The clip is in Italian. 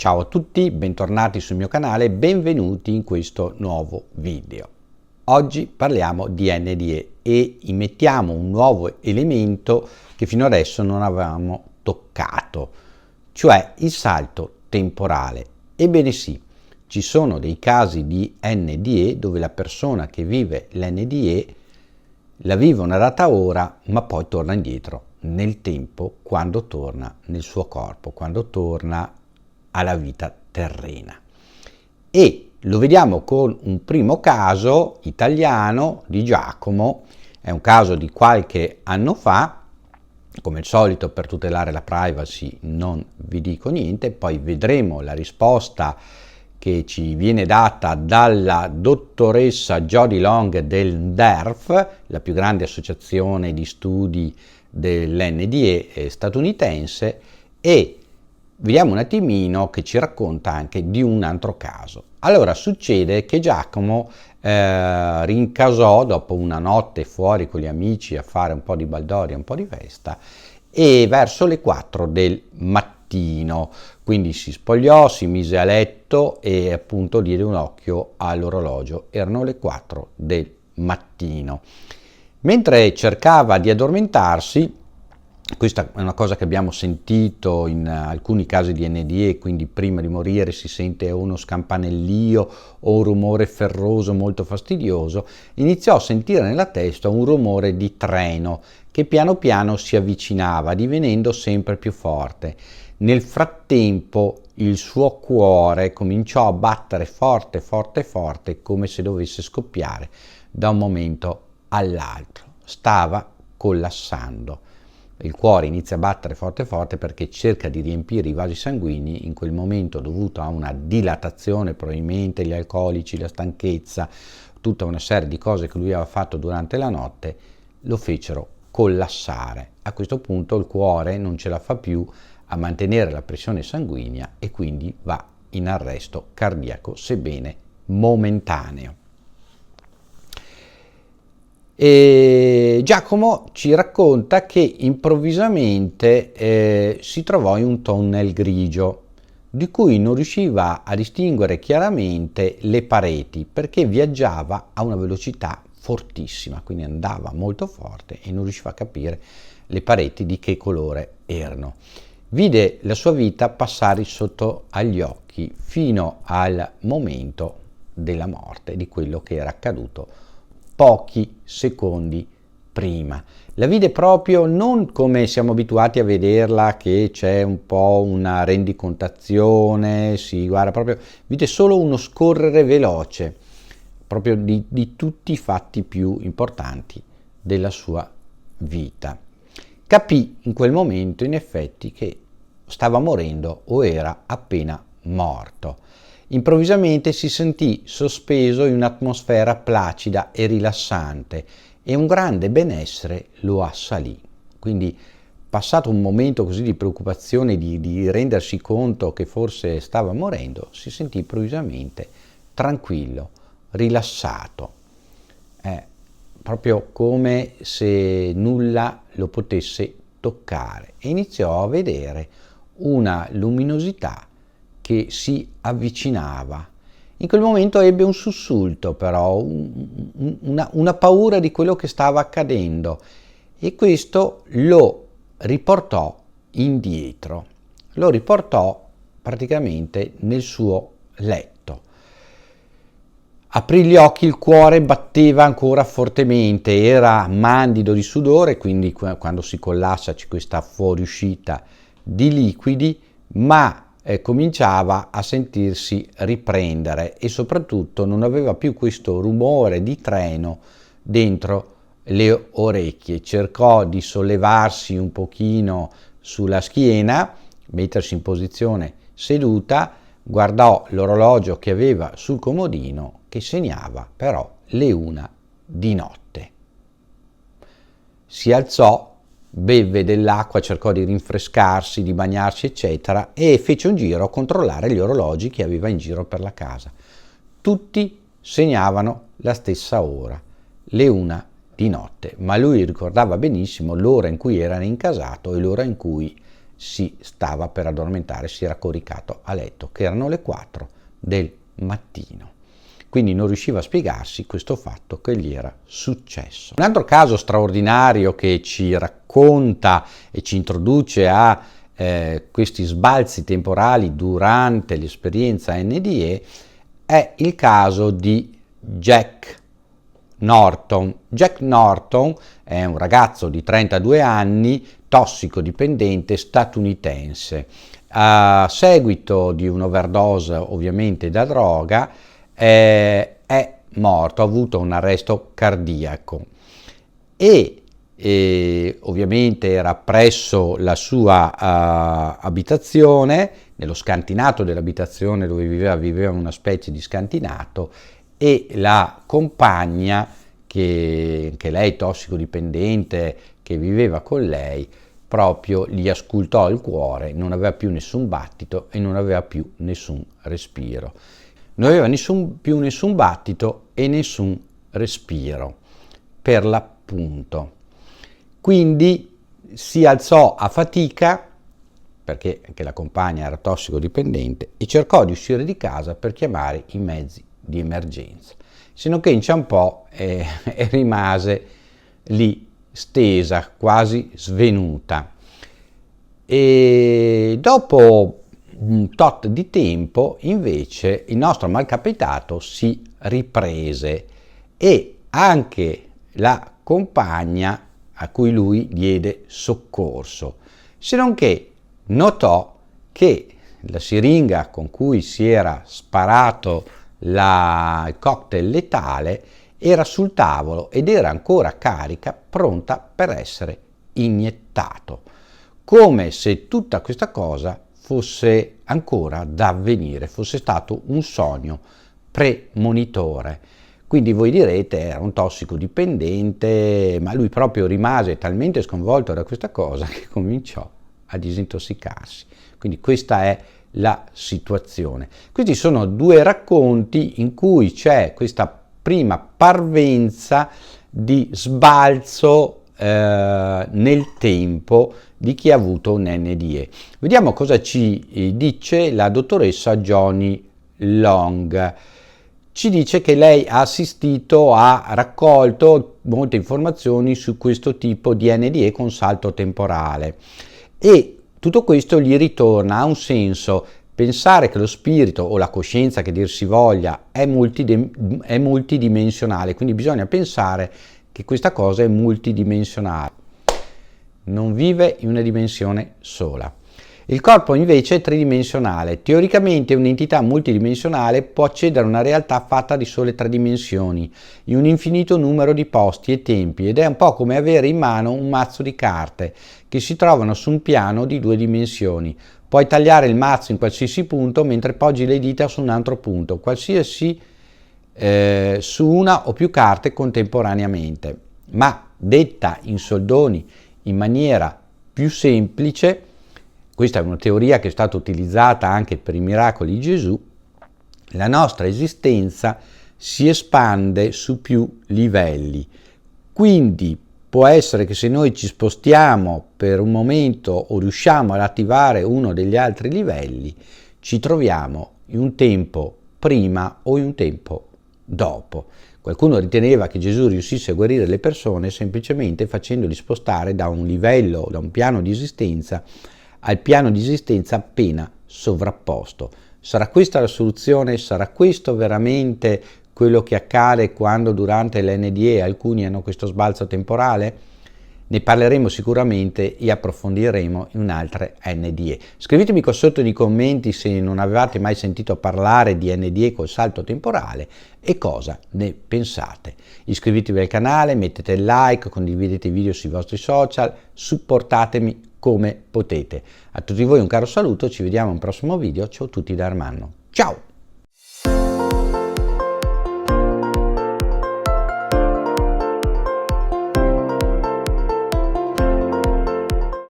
Ciao a tutti, bentornati sul mio canale, benvenuti in questo nuovo video. Oggi parliamo di NDE e immettiamo un nuovo elemento che fino adesso non avevamo toccato, cioè il salto temporale. Ebbene sì, ci sono dei casi di NDE dove la persona che vive l'NDE la vive una data ora, ma poi torna indietro nel tempo quando torna nel suo corpo, quando torna alla vita terrena. E lo vediamo con un primo caso italiano di Giacomo, è un caso di qualche anno fa. Come al solito, per tutelare la privacy non vi dico niente, poi vedremo la risposta che ci viene data dalla dottoressa Jodie Long del NDERF, la più grande associazione di studi dell'NDE statunitense, e vediamo un attimino che ci racconta anche di un altro caso. Allora, succede che Giacomo rincasò dopo una notte fuori con gli amici a fare un po' di baldoria, un po' di festa, e verso le 4 del mattino, quindi si spogliò, si mise a letto e appunto diede un occhio all'orologio, erano le 4 del mattino. Mentre cercava di addormentarsi, questa è una cosa che abbiamo sentito in alcuni casi di NDE, quindi prima di morire si sente uno scampanellio o un rumore ferroso molto fastidioso, iniziò a sentire nella testa un rumore di treno che piano piano si avvicinava, divenendo sempre più forte. Nel frattempo il suo cuore cominciò a battere forte, forte, forte, come se dovesse scoppiare da un momento all'altro. Stava collassando. Il cuore inizia a battere forte forte perché cerca di riempire i vasi sanguigni, in quel momento dovuto a una dilatazione, probabilmente gli alcolici, la stanchezza, tutta una serie di cose che lui aveva fatto durante la notte, lo fecero collassare. A questo punto il cuore non ce la fa più a mantenere la pressione sanguigna e quindi va in arresto cardiaco, sebbene momentaneo. E Giacomo ci racconta che improvvisamente si trovò in un tunnel grigio di cui non riusciva a distinguere chiaramente le pareti perché viaggiava a una velocità fortissima, quindi andava molto forte e non riusciva a capire le pareti di che colore erano. Vide la sua vita passare sotto agli occhi fino al momento della morte, di quello che era accaduto pochi secondi prima. La vide proprio non come siamo abituati a vederla, che c'è un po' una rendicontazione, si guarda proprio, vide solo uno scorrere veloce, proprio di tutti i fatti più importanti della sua vita. Capì in quel momento, in effetti, che stava morendo o era appena morto. Improvvisamente si sentì sospeso in un'atmosfera placida e rilassante e un grande benessere lo assalì. Quindi, passato un momento così di preoccupazione, di rendersi conto che forse stava morendo, si sentì improvvisamente tranquillo, rilassato, proprio come se nulla lo potesse toccare, e iniziò a vedere una luminosità che si avvicinava. In quel momento ebbe un sussulto, però, una paura di quello che stava accadendo, e questo lo riportò indietro, lo riportò praticamente nel suo letto. Aprì gli occhi, il cuore batteva ancora fortemente, era mandido di sudore, quindi quando si collassa c'è questa fuoriuscita di liquidi, ma cominciava a sentirsi riprendere e soprattutto non aveva più questo rumore di treno dentro le orecchie. Cercò di sollevarsi un pochino sulla schiena, mettersi in posizione seduta, guardò l'orologio che aveva sul comodino che segnava però le 1 di notte. Si alzò, bevve dell'acqua, cercò di rinfrescarsi, di bagnarsi eccetera, e fece un giro a controllare gli orologi che aveva in giro per la casa. Tutti segnavano la stessa ora, le 1 di notte, ma lui ricordava benissimo l'ora in cui era incasato e l'ora in cui si stava per addormentare, si era coricato a letto, che erano le 4 del mattino. Quindi non riusciva a spiegarsi questo fatto che gli era successo. Un altro caso straordinario che ci racconta e ci introduce a questi sbalzi temporali durante l'esperienza NDE è il caso di Jack Norton. Jack Norton è un ragazzo di 32 anni, tossicodipendente statunitense. A seguito di un'overdose ovviamente da droga è morto, ha avuto un arresto cardiaco e ovviamente era presso la sua abitazione, nello scantinato dell'abitazione dove viveva una specie di scantinato, e la compagna, che lei tossicodipendente, che viveva con lei, proprio gli ascoltò il cuore, non aveva più nessun battito e non aveva più nessun respiro. Non aveva più nessun battito e nessun respiro, per l'appunto. Quindi si alzò a fatica, perché anche la compagna era tossicodipendente, e cercò di uscire di casa per chiamare i mezzi di emergenza, sino che inciampò e rimase lì stesa, quasi svenuta. E dopo un tot di tempo invece il nostro malcapitato si riprese e anche la compagna a cui lui diede soccorso, se non che notò che la siringa con cui si era sparato il cocktail letale era sul tavolo ed era ancora carica, pronta per essere iniettato, come se tutta questa cosa fosse ancora da avvenire, fosse stato un sogno premonitore. Quindi voi direte, era un tossicodipendente, ma lui proprio rimase talmente sconvolto da questa cosa che cominciò a disintossicarsi. Quindi questa è la situazione. Questi sono due racconti in cui c'è questa prima parvenza di sbalzo nel tempo di chi ha avuto un NDE. Vediamo cosa ci dice la dottoressa Joni Long. Ci dice che lei ha raccolto molte informazioni su questo tipo di NDE con salto temporale e tutto questo gli ritorna a un senso. Pensare che lo spirito o la coscienza, che dir si voglia, è multidimensionale, quindi bisogna pensare che questa cosa è multidimensionale, non vive in una dimensione sola. Il corpo invece è tridimensionale. Teoricamente un'entità multidimensionale può accedere a una realtà fatta di sole 3 dimensioni, in un infinito numero di posti e tempi, ed è un po' come avere in mano un mazzo di carte che si trovano su un piano di 2 dimensioni. Puoi tagliare il mazzo in qualsiasi punto mentre poggi le dita su un altro punto, qualsiasi su una o più carte contemporaneamente. Ma detta in soldoni in maniera più semplice, questa è una teoria che è stata utilizzata anche per i miracoli di Gesù, la nostra esistenza si espande su più livelli. Quindi può essere che se noi ci spostiamo per un momento o riusciamo ad attivare uno degli altri livelli, ci troviamo in un tempo prima o in un tempo dopo. Qualcuno riteneva che Gesù riuscisse a guarire le persone semplicemente facendoli spostare da un livello, da un piano di esistenza al piano di esistenza appena sovrapposto. Sarà questa la soluzione? Sarà questo veramente quello che accade quando durante l'NDE alcuni hanno questo sbalzo temporale? Ne parleremo sicuramente e approfondiremo in un'altra NDE. Scrivetemi qua sotto nei commenti se non avevate mai sentito parlare di NDE col salto temporale e cosa ne pensate. Iscrivetevi al canale, mettete il like, condividete i video sui vostri social, supportatemi come potete. A tutti voi un caro saluto, ci vediamo in un prossimo video. Ciao a tutti da Armanno. Ciao!